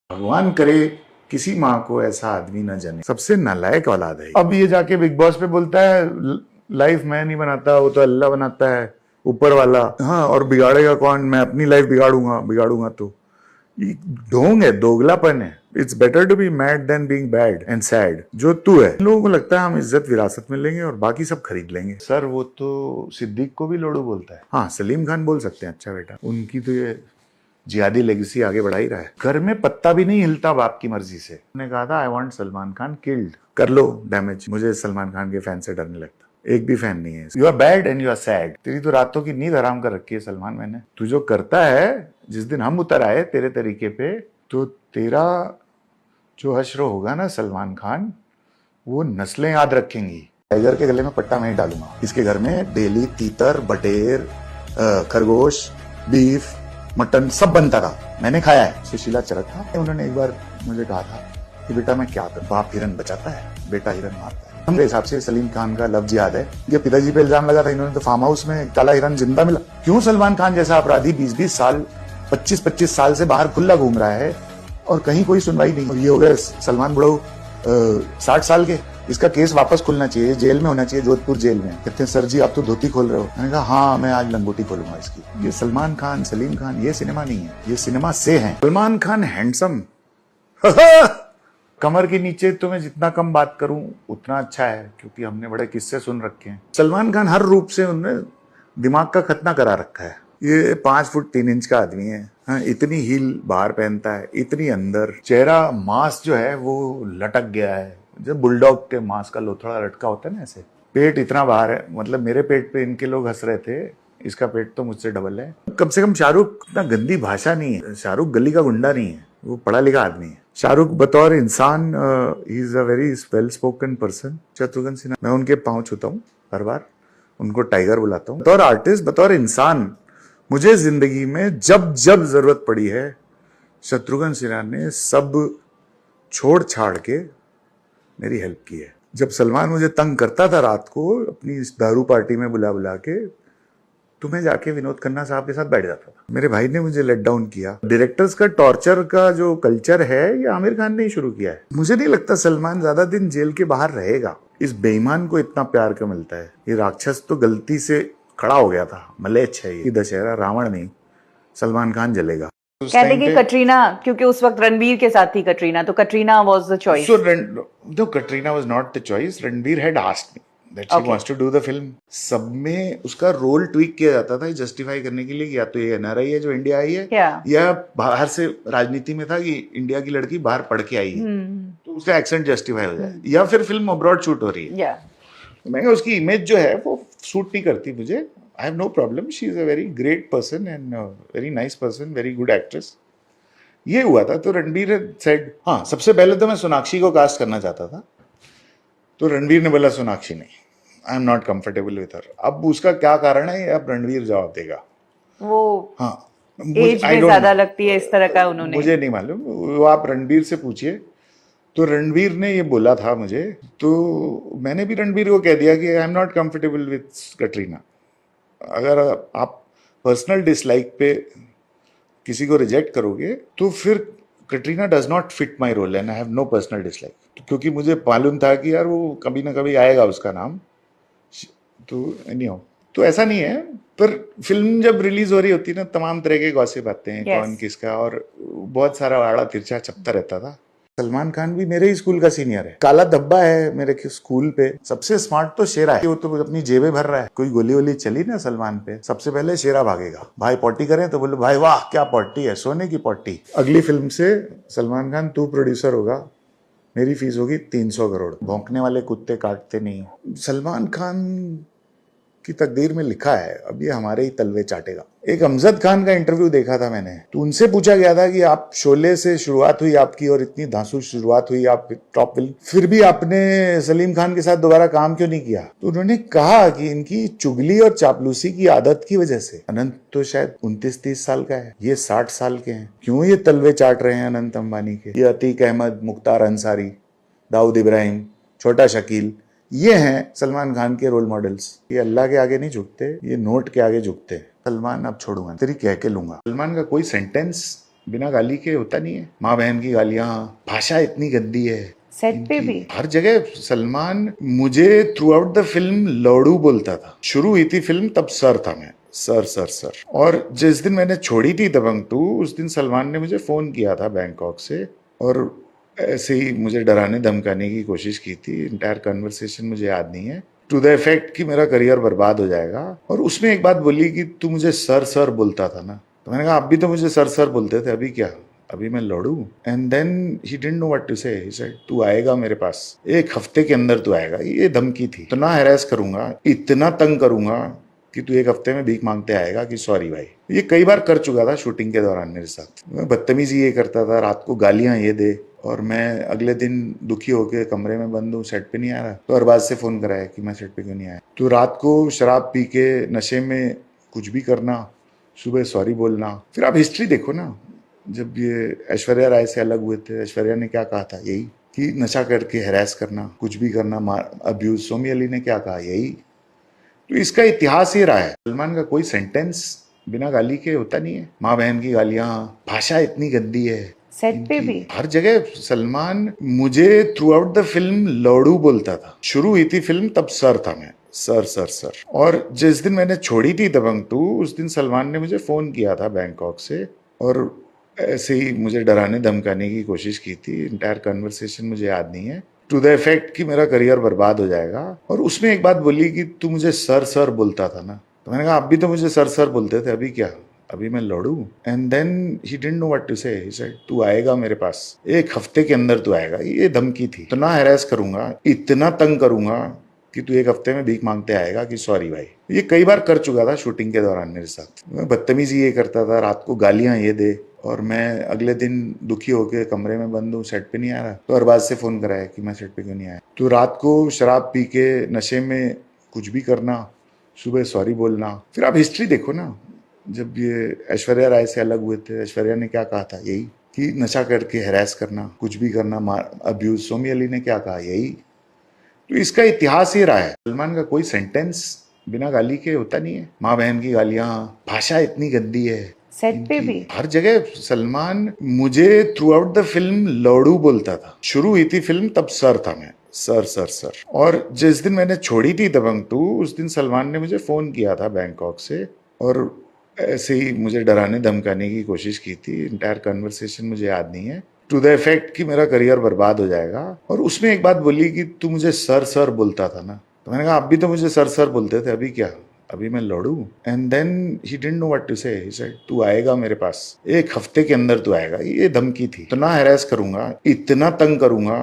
भगवान करे किसी माँ को ऐसा आदमी न जने। सबसे नालायक औलाद है। अब ये जाके बिग बॉस पे बोलता है लाइफ मैं नहीं बनाता, वो तो अल्लाह बनाता है, ऊपर वाला। हाँ, और बिगाड़ेगा कौन? मैं अपनी लाइफ बिगाड़ूंगा तो ये ढोंग है, दोगलापन है। It's better to be mad than being bad and sad. जो तू है, लोगों को लगता है हम इज्जत विरासत में लेंगे और बाकी सब खरीद लेंगे। सर वो तो सिद्दीक को भी लोडू बोलता है। हाँ, सलीम खान बोल सकते हैं अच्छा बेटा, उनकी तो ये जिहादी लेगेसी आगे बढ़ा ही रहा है। घर में पत्ता भी नहीं हिलता बाप की मर्जी से। उन्होंने कहा था I want Salman Khan killed. कर लो डैमेज, मुझे सलमान खान के फैन से डर नहीं लगता, एक भी फैन नहीं है। You are bad and you are sad. तेरी तो रातों की नींद हराम कर रखी है सलमान मैंने। तू जो करता है, जिस दिन हम उतर आए तेरे तरीके पे, तो तेरा जो हश्र होगा ना सलमान खान, वो नस्लें याद रखेंगी। टाइगर के गले में पट्टा मैं ही डालूंगा। इसके घर में डेली तीतर, बटेर, खरगोश, बीफ, मटन सब बनता था, मैंने खाया है। सुशीला चरक था, उन्होंने एक बार मुझे कहा था कि बेटा मैं क्या करूं, बाप हिरन बचाता है, बेटा हिरन मारता है। मेरे हिसाब से सलीम खान का लफ्ज याद है, ये पिताजी पे इल्जाम लगा था, इन्होंने तो फार्म हाउस में काला हिरन जिंदा मिला। क्यों सलमान खान जैसा अपराधी 20-20 साल, 25-25 साल से बाहर खुला घूम रहा है और कहीं कोई सुनवाई नहीं। और ये हो गया सलमान बुढ़ऊ 60 साल के, इसका केस वापस खुलना चाहिए, जेल में होना चाहिए, जोधपुर जेल में। कहते हैं सर जी आप तो धोती खोल रहे हो। मैंने कहा हाँ मैं आज लंगोटी खोलूंगा इसकी। ये सलमान खान, सलीम खान, ये सिनेमा नहीं है, ये सिनेमा से है। सलमान खान हैंडसम कमर के नीचे तो मैं जितना कम बात करूं उतना अच्छा है, क्योंकि हमने बड़े किस्से सुन रखे हैं। सलमान खान हर रूप से उन्होंने दिमाग का खतना करा रखा है। ये 5 फुट 3 इंच का आदमी है। हाँ, इतनी हील बाहर पहनता है, इतनी अंदर। चेहरा मांस जो है वो लटक गया है, जब बुलडॉग के मांस का लोथड़ा लटका होता है ना ऐसे। पेट इतना बाहर है, मतलब मेरे पेट पे इनके लोग हंस रहे थे, इसका पेट तो मुझसे डबल है। कम से कम शाहरुख इतना गंदी भाषा नहीं है। शाहरुख गली का गुंडा नहीं है, वो पढ़ा लिखा आदमी है। शाहरुख बतौर इंसान ही is a very well spoken person. Shatrughan Sinha, मैं उनके पांव छूता हूँ हर बार, उनको टाइगर बुलाता हूँ। बतौर आर्टिस्ट, बतौर इंसान, मुझे जिंदगी में जब जब जरूरत पड़ी है, शत्रुघ्न सिन्हा ने सब छोड़ छाड़ के मेरी हेल्प की है। जब सलमान मुझे तंग करता था रात को अपनी दारू पार्टी में बुला बुला के, तो मैं जाके विनोद खन्ना साहब के साथ बैठ जाता था। मेरे भाई ने मुझे लेट डाउन किया। डायरेक्टर्स का टॉर्चर का जो कल्चर है, ये आमिर खान ने ही शुरू किया है। मुझे नहीं लगता सलमान ज्यादा दिन जेल के बाहर रहेगा। इस बेईमान को इतना प्यार क्यों मिलता है? ये राक्षस तो गलती से खड़ा हो गया था, मलेच्छ है ये। दशहरा रावण नहीं, सलमान खान जलेगा। कहते कि कटरीना, क्योंकि उस वक्त रणबीर के साथ थी कटरीना, तो Katrina was the choice. So no, Katrina was not the choice. Ranbir had asked me that she wants to do the film. सब में उसका रोल ट्वीक किया जाता था जस्टिफाई करने के लिए, या तो ये एनआरआई है जो इंडिया आई है, या बाहर से राजनीति में था कि इंडिया की लड़की बाहर पढ़ के आई है, तो उसका एक्सेंट जस्टिफाई हो जाए, या फिर फिल्म अब्रॉड शूट हो रही है। तो मैं उसकी इमेज जो है वो सूट नहीं करती मुझे। I have no problem, she is a very great person and very nice person, very good actress. ये हुआ था तो रणबीर सेड, हाँ सबसे पहले तो मैं सोनाक्षी को कास्ट करना चाहता था, तो रणबीर ने बोला सोनाक्षी नहीं, I am not comfortable with her. अब उसका क्या कारण है अब रणबीर जवाब देगा। वो हाँ, एज में ज्यादा लगती है इस तरह का उन्होंने, मुझे नहीं मालूम, वो आप रणबीर से पूछिए। तो रणबीर ने ये बोला था मुझे, तो मैंने भी रणबीर को कह दिया कि I am not comfortable with Katrina. अगर आप पर्सनल डिसलाइक पे किसी को रिजेक्ट करोगे तो फिर Katrina does not fit my role and I have no personal dislike, क्योंकि मुझे मालूम था कि यार वो कभी ना कभी आएगा उसका नाम। तो नहीं हो, तो ऐसा नहीं है। पर फिल्म जब रिलीज हो रही होती ना, तमाम तरह के गॉसिप आते हैं, कौन किसका, और बहुत सारा आड़ा तिरछा चपता रहता था। सलमान खान भी मेरे ही स्कूल का सीनियर है, काला धब्बा है मेरे स्कूल पे। सबसे स्मार्ट तो शेरा है, वो तो अपनी जेबें भर रहा है। कोई गोली वोली चली ना सलमान पे, सबसे पहले शेरा भागेगा। भाई पॉटी करें तो बोलो भाई वाह क्या पॉटी है, सोने की पॉटी। अगली फिल्म से सलमान खान तू प्रोड्यूसर होगा, मेरी फीस होगी 300 करोड़। भौंकने वाले कुत्ते काटते नहीं। सलमान खान की तकदीर में लिखा है अब ये हमारे ही तलवे चाटेगा। एक अमजद खान का इंटरव्यू देखा था मैंने, तो उनसे पूछा गया था कि आप शोले से शुरुआत हुई आपकी और इतनी धांसू शुरुआत हुई, आप टॉप फिल्म, फिर भी आपने सलीम खान के साथ दोबारा काम क्यों नहीं किया? तो उन्होंने कहा कि इनकी चुगली और चापलूसी की आदत की वजह से। अनंत तो शायद 29-30 साल का है, ये 60 साल के हैं। क्यों ये तलवे चाट रहे हैं अनंत अंबानी के? ये अतीक अहमद, मुख्तार अंसारी, दाऊद इब्राहिम, छोटा शकील, ये हैं सलमान खान के रोल मॉडल्स। ये अल्लाह के आगे नहीं झुकते, ये नोट के आगे झुकते हैं। सलमान अब छोड़ूंगा, तेरी कह के लूंगा। सलमान का कोई सेंटेंस बिना गाली के होता नहीं है। माँ बहन की गालियां, भाषा इतनी गंदी है सेट पे इनकी। भी हर जगह सलमान मुझे through out the film laddoo बोलता था। शुरू हुई थी फिल्म तब सर था मैं, सर सर सर। और जिस दिन मैंने छोड़ी थी दबंग 2 उस दिन सलमान ने मुझे फोन किया था बैंकॉक से और ऐसे ही मुझे डराने धमकाने की कोशिश की थी। इंटायर कन्वर्सेशन मुझे याद नहीं है, टू द इफेक्ट कि मेरा करियर बर्बाद हो जाएगा। और उसमें एक बात बोली कि तू मुझे सर सर बोलता था ना। तो मैंने कहा आप भी तो मुझे सर सर बोलते थे, अभी क्या, अभी मैं लड़ू? And then he didn't know what to say. He said तू आएगा मेरे पास, एक हफ्ते के अंदर तू आएगा। ये धमकी थी। इतना हैरेस करूंगा, इतना तंग करूंगा कि तू एक हफ्ते में भीख मांगते आएगा कि सॉरी भाई। ये कई बार कर चुका था शूटिंग के दौरान मेरे साथ। मैं बदतमीजी ये करता था, रात को गालियां ये दे, और मैं अगले दिन दुखी होकर कमरे में बंद हूँ, सेट पे नहीं आ रहा, तो अरबाज से फोन कराया कि मैं सेट पे क्यों नहीं आया। तो रात को शराब पी के नशे में कुछ भी करना, सुबह सॉरी बोलना। फिर आप हिस्ट्री देखो ना, जब ये ऐश्वर्या राय से अलग हुए थे, ऐश्वर्या ने क्या कहा था? यही कि नशा करके हैरेस करना, कुछ भी करना, अब्यूज। सोमी अली ने क्या कहा? यही। तो इसका इतिहास ही रहा है। सलमान का कोई सेंटेंस बिना गाली के होता नहीं है। माँ बहन की गालियां, भाषा इतनी गंदी है सेट पे इनकी। भी हर जगह सलमान मुझे through out the film laddoo बोलता था। शुरू हुई थी फिल्म तब सर था मैं, सर सर सर। और जिस दिन मैंने छोड़ी थी दबंग 2 उस दिन सलमान ने मुझे फोन किया था बैंकॉक से और ऐसे ही मुझे डराने धमकाने की कोशिश की थी। इंटायर कन्वर्सेशन मुझे याद नहीं है, टू द इफेक्ट कि मेरा करियर बर्बाद हो जाएगा। और उसमें एक बात बोली कि तू मुझे सर सर बोलता था ना। तो मैंने कहा आप भी तो मुझे सर सर बोलते थे, अभी क्या, अभी मैं लड़ू? And then he didn't know what to say. He said तू आएगा मेरे पास, एक हफ्ते के अंदर तू आएगा। ये धमकी थी। इतना हैरेस करूंगा, इतना तंग करूंगा कि तू एक हफ्ते में भीख मांगते आएगा कि सॉरी भाई। ये कई बार कर चुका था शूटिंग के दौरान मेरे साथ। मैं बदतमीजी ये करता था, रात को गालियां ये दे, और मैं अगले दिन दुखी होकर कमरे में बंद हूँ, सेट पे नहीं आ रहा, तो अरबाज से फोन कराया कि मैं सेट पे क्यों नहीं आया। तो रात को शराब पी के नशे में कुछ भी करना, सुबह सॉरी बोलना। फिर आप हिस्ट्री देखो ना, जब ये ऐश्वर्या राय से अलग हुए थे, ऐश्वर्या ने क्या कहा था? यही कि नशा करके हैरेस करना, कुछ भी करना, अब्यूज। सोमी अली ने क्या कहा? यही। तो इसका इतिहास ही रहा है। सलमान का कोई सेंटेंस बिना गाली के होता नहीं है। माँ बहन की गालियां, भाषा इतनी गंदी है सेट पे इनकी। भी हर जगह सलमान मुझे through out the film laddoo बोलता था। शुरू हुई थी फिल्म तब सर था मैं, सर सर सर। और जिस दिन मैंने छोड़ी थी दबंग 2 उस दिन सलमान ने मुझे फोन किया था बैंकॉक से और ऐसे ही मुझे डराने धमकाने की कोशिश की थी। इंटायर कन्वर्सेशन मुझे याद नहीं है, टू द इफेक्ट कि मेरा करियर बर्बाद हो जाएगा। और उसमें एक बात बोली कि तू मुझे सर सर बोलता था ना। तो मैंने कहा आप भी तो मुझे सर सर बोलते थे, अभी क्या, अभी मैं लड़ू? And then he didn't know what to say. He said तू आएगा मेरे पास, एक हफ्ते के अंदर तू आएगा। ये धमकी थी। इतना हैरेस करूंगा, इतना तंग करूंगा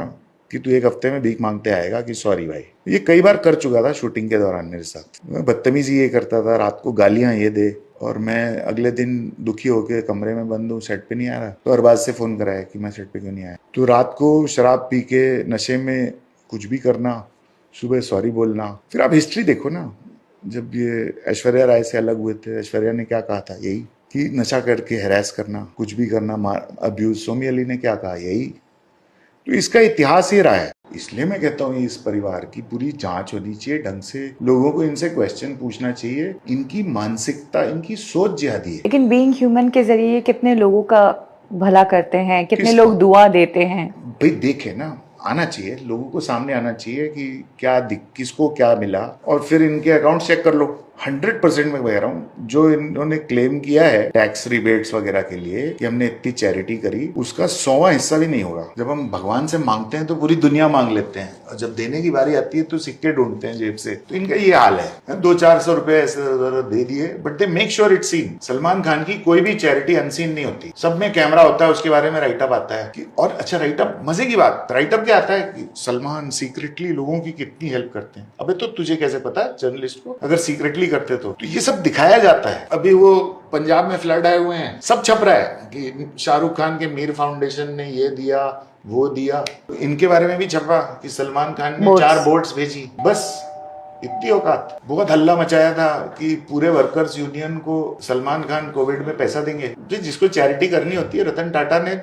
कि तू एक हफ्ते में भीख मांगते आएगा कि सॉरी भाई। ये कई बार कर चुका था शूटिंग के दौरान मेरे साथ। मैं बदतमीजी ये करता था, रात को गालियां ये दे, और मैं अगले दिन दुखी होकर कमरे में बंद हूँ, सेट पे नहीं आ रहा, तो अरबाज से फोन कराया कि मैं सेट पे क्यों नहीं आया। तो रात को शराब पी के नशे में कुछ भी करना, सुबह सॉरी बोलना। फिर आप हिस्ट्री देखो ना, जब ये ऐश्वर्या राय से अलग हुए थे, ऐश्वर्या ने क्या कहा था? यही कि नशा करके हैरेस करना, कुछ भी करना, अब्यूज। सोमी अली ने क्या कहा? यही। तो इसका इतिहास ही रहा है। इसलिए मैं कहता हूँ इस परिवार की पूरी जांच होनी चाहिए ढंग से। लोगों को इनसे क्वेश्चन पूछना चाहिए। इनकी मानसिकता, इनकी सोच जिहादी है। लेकिन बीइंग ह्यूमन के जरिए कितने लोगों का भला करते हैं, कितने किसका? लोग दुआ देते हैं। भाई देखे ना, आना चाहिए लोगों को, सामने आना चाहिए कि क्या किसको क्या मिला, और फिर इनके अकाउंट चेक कर लो। 100% मैं कह रहा हूँ, जो इन्होंने क्लेम किया है टैक्स रिबेट्स वगैरह के लिए कि हमने इतनी चैरिटी करी, उसका 100वां हिस्सा भी नहीं होगा। जब हम भगवान से मांगते हैं तो पूरी दुनिया मांग लेते हैं, और जब देने की बारी आती है तो सिक्के ढूंढते हैं जेब से। तो इनका ये हाल है। 200-400 रुपए ऐसे दे दिए, but they make sure it's seen. Salman Khan की कोई भी चैरिटी अनसीन नहीं होती, सब में कैमरा होता है, उसके बारे में राइटअप आता है कि, और अच्छा राइटअप, मजे की बात, राइटअप क्या आता है कि सलमान सीक्रेटली लोगों की कितनी हेल्प करते हैं। अबे तो तुझे कैसे पता जर्नलिस्ट को, अगर सीक्रेटली करते तो ये सब दिखाया जाता है। अभी वो पंजाब में फ्लड आए हुए हैं, सब छप रहा है कि शाहरुख खान के मीर फाउंडेशन ने ये दिया वो दिया। इनके बारे में भी छपा कि सलमान खान ने 4 बोट्स भेजी। बस इतनी औकात। बहुत हल्ला मचाया था कि पूरे वर्कर्स यूनियन को सलमान खान कोविड में पैसा देंगे। जिसको चैरिटी करनी होती है, रतन टाटा ने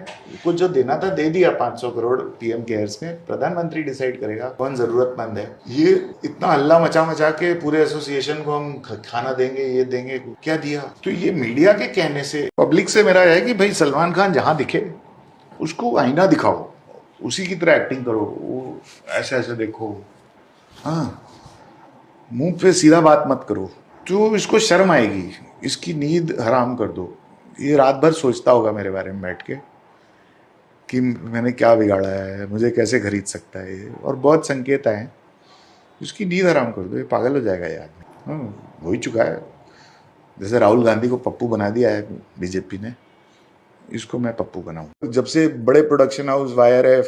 कुछ जो देना था दे दिया, 500 करोड़ पीएम केयर्स में। प्रधानमंत्री डिसाइड करेगा कौन जरूरतमंद है। ये इतना हल्ला मचा के पूरे एसोसिएशन को हम खाना देंगे, ये देंगे, क्या दिया? तो ये मीडिया के कहने से पब्लिक से मेरा है कि भाई सलमान खान जहां दिखे उसको आईना दिखाओ, उसी की तरह एक्टिंग करो, वो ऐसे ऐसे देखो, हाँ, मुंह पे सीधा बात मत करो। जो इसको शर्म आएगी, इसकी नींद हराम कर दो। ये रात भर सोचता होगा मेरे बारे में बैठ के कि मैंने क्या बिगाड़ा है, मुझे कैसे खरीद सकता है ये, और बहुत संकेत आए। इसकी नींद हराम कर दो, ये पागल हो जाएगा ये आदमी। हाँ, हो ही चुका है। जैसे राहुल गांधी को पप्पू बना दिया है बीजेपी ने, इसको मैं पप्पू बनाऊं। जब से बड़े प्रोडक्शन हाउस YRF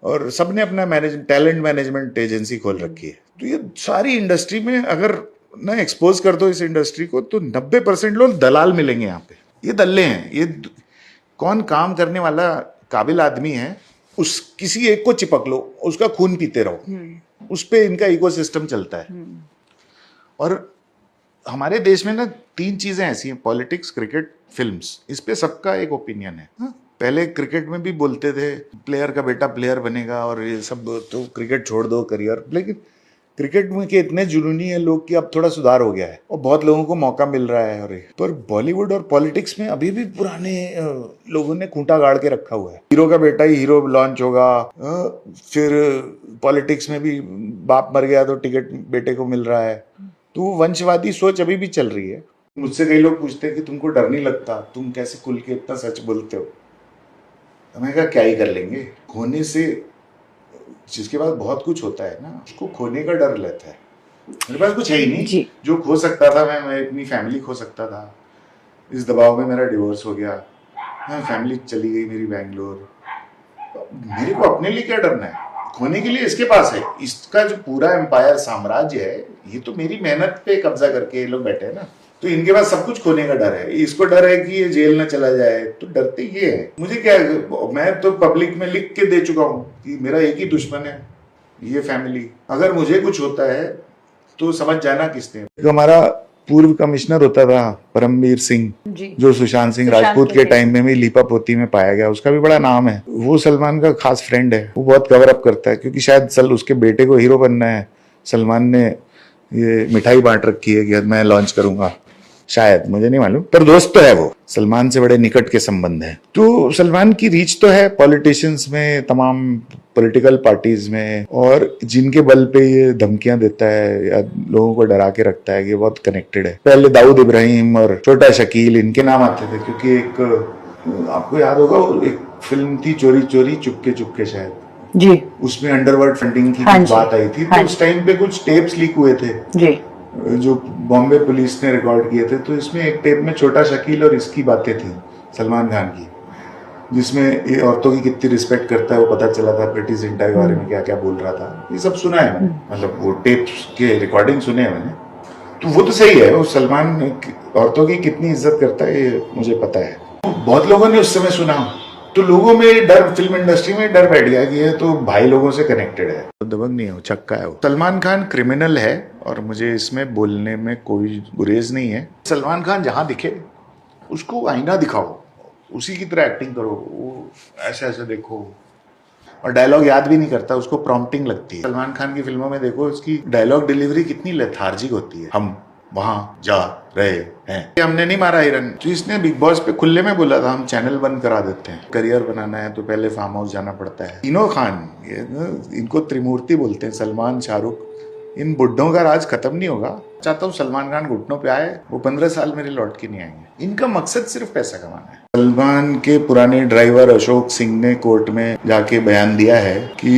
और सबने अपना टैलेंट मैनेजमेंट एजेंसी खोल रखी है, तो ये सारी इंडस्ट्री में अगर ना एक्सपोज कर दो इस इंडस्ट्री को, तो 90% लोग दलाल मिलेंगे यहाँ पे। ये दल्ले हैं। ये कौन काम करने वाला काबिल आदमी है, उस किसी एक को चिपक लो, उसका खून पीते रहो, उस पे इनका इकोसिस्टम चलता है। और हमारे देश में ना 3 चीजें ऐसी हैं, पॉलिटिक्स, क्रिकेट, फिल्म्स। इस पे सबका एक ओपिनियन है। पहले क्रिकेट में भी बोलते थे प्लेयर का बेटा प्लेयर बनेगा और ये सब, तो क्रिकेट छोड़ दो करियर। लेकिन क्रिकेट में के इतने जुनूनी है लोग कि अब थोड़ा सुधार हो गया है और बहुत लोगों को मौका मिल रहा है। और पर बॉलीवुड और पॉलिटिक्स में अभी भी पुराने लोगों ने खूंटा गाड़ के रखा हुआ है। हीरो का बेटा ही हीरो लॉन्च होगा, फिर पॉलिटिक्स में भी बाप मर गया तो टिकट बेटे को मिल रहा है। तो वो वंशवादी सोच अभी भी चल रही है। मुझसे कई लोग पूछते हैं कि तुमको डर नहीं लगता, तुम कैसे खुल के इतना सच बोलते हो? तो मैं कहा क्या ही कर लेंगे, खोने से जिसके पास बहुत कुछ होता है ना, उसको खोने का डर रहता है। मेरे पास कुछ है ही नहीं। जो खो सकता था मैं अपनी फैमिली खो सकता था। इस दबाव में मेरा डिवोर्स हो गया, फैमिली चली गई मेरी बैंगलोर। मेरे को अपने लिए क्या डरना है? खोने के लिए इसके पास है। इसका जो पूरा एम्पायर साम्राज्य है, ये तो मेरी मेहनत पे कब्जा करके ये लोग बैठे हैं ना। तो इनके पास सब कुछ खोने का डर है। इसको डर है कि ये जेल ना चला जाए, तो डरते ये है। मुझे क्या है, मैं तो पब्लिक में लिख के दे चुका हूँ कि मेरा एक ही दुश्मन है, ये फैमिली। अगर मुझे कुछ होता है तो समझ जाना किसने। हमारा पूर्व कमिश्नर होता था परमवीर सिंह, जो सुशांत सिंह राजपूत के टाइम में भी लीपापोती में पाया गया, उसका भी बड़ा नाम है। वो सलमान का खास फ्रेंड है। वो बहुत कवर अप करता है क्योंकि शायद उसके बेटे को हीरो बनना है। सलमान ने ये मिठाई बांट रखी है कि मैं लॉन्च करूंगा, शायद, मुझे नहीं मालूम, पर दोस्त तो है वो। सलमान से बड़े निकट के संबंध है। तो सलमान की रीच तो है पॉलिटिशियंस में, तमाम पॉलिटिकल पार्टीज में, और जिनके बल पे ये धमकियां देता है या लोगों को डरा के रखता है, ये बहुत कनेक्टेड है। पहले दाऊद इब्राहिम और छोटा शकील, इनके नाम आते थे क्योंकि एक, आपको याद होगा, एक फिल्म थी चोरी चोरी चुपके शायद जी, उसमें अंडरवर्ल्ड फंडिंग की बात आई थी। तो उस टाइम पे कुछ टेप्स लीक हुए थे जी, जो बॉम्बे पुलिस ने रिकॉर्ड किए थे। तो इसमें एक टेप में छोटा शकील और इसकी बातें थी, सलमान खान की, जिसमें ये औरतों की कितनी रिस्पेक्ट करता है वो पता चला था। प्रीति जिंटा के बारे में क्या क्या बोल रहा था, ये सब सुना है मैंने। मतलब वो टेप्स के रिकॉर्डिंग सुने हैं मैंने। तो वो तो सही है, वो सलमान औरतों की कितनी इज्जत करता है ये मुझे पता है। बहुत लोगों ने उस समय सुना, तो लोगों में डर, फिल्म इंडस्ट्री में डर बैठ गया कि ये तो भाई लोगों से कनेक्टेड है। तो दबंग नहीं है, छक्का है वो। सलमान खान क्रिमिनल है और मुझे इसमें बोलने में कोई गुरेज नहीं है। सलमान खान जहां दिखे उसको आईना दिखाओ, उसी की तरह एक्टिंग करो, वो ऐसे ऐसे देखो। और डायलॉग याद भी नहीं करता, उसको प्रॉम्प्टिंग लगती है। सलमान खान की फिल्मों में देखो उसकी डायलॉग डिलीवरी कितनी लेथार्जिक होती है। हम वहां जा रहे हैं, हमने नहीं मारा हिरन। तो इसने बिग बॉस पे खुले में बोला था हम चैनल बंद करा देते हैं, करियर बनाना है तो पहले फार्म हाउस जाना पड़ता है। तीनों खान, ये इनको त्रिमूर्ति बोलते हैं, सलमान, शाहरुख, इन बुड्ढों का राज खत्म नहीं होगा। चाहता हूँ सलमान खान घुटनों पे आए, वो 15 साल मेरे लौट के नहीं आएंगे। इनका मकसद सिर्फ पैसा कमाना है। सलमान के पुराने ड्राइवर अशोक सिंह ने कोर्ट में जाके बयान दिया है कि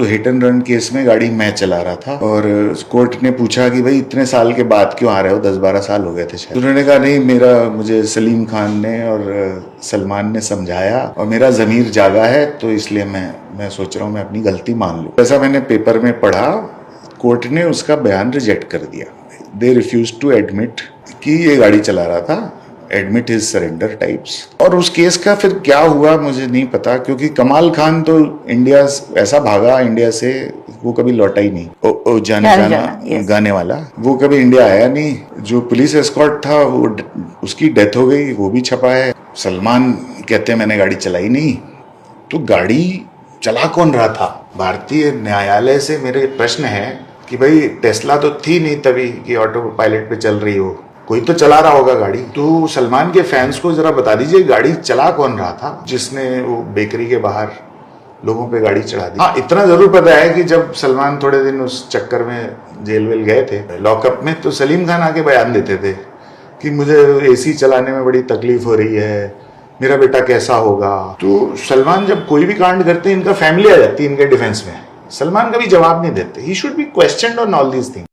हिट एंड रन केस में गाड़ी मैं चला रहा था, और कोर्ट ने पूछा कि भाई इतने साल के बाद क्यों आ रहे हो, 10-12 साल हो गए थे शायद। उन्होंने कहा नहीं, मुझे सलीम खान ने और सलमान ने समझाया और मेरा जमीर जागा है, तो इसलिए मैं सोच रहा हूँ मैं अपनी गलती मान लूँ। ऐसा मैंने पेपर में पढ़ा। कोर्ट ने उसका बयान रिजेक्ट कर दिया। दे रिफ्यूज टू एडमिट कि ये गाड़ी चला रहा था, एडमिट हिज सरेंडर टाइप्स। और उस केस का फिर क्या हुआ मुझे नहीं पता, क्योंकि कमाल खान तो इंडिया ऐसा भागा इंडिया से, वो कभी लौटा ही नहीं। ओ जाने जाना yes. गाने वाला, वो कभी इंडिया आया नहीं। जो पुलिस एस्कॉर्ट था वो उसकी डेथ हो गई, वो भी छपा है। सलमान कहते हैं मैंने गाड़ी चलाई नहीं, तो गाड़ी चला कौन रहा था? भारतीय न्यायालय से मेरे प्रश्न है कि भाई टेस्ला तो थी नहीं तभी कि ऑटो पायलट पे चल रही हो, कोई तो चला रहा होगा गाड़ी। तो सलमान के फैंस को जरा बता दीजिए गाड़ी चला कौन रहा था जिसने वो बेकरी के बाहर लोगों पे गाड़ी चढ़ा दी। हाँ, इतना जरूर पता है कि जब सलमान थोड़े दिन उस चक्कर में जेल वेल गए थे लॉकअप में, तो सलीम खान आके बयान देते थे कि मुझे एसी चलाने में बड़ी तकलीफ हो रही है, मेरा बेटा कैसा होगा। तो सलमान जब कोई भी कांड करते हैं इनका फैमिली आ जाती है इनके डिफेंस में, सलमान कभी जवाब नहीं देते। He should be questioned on all these things.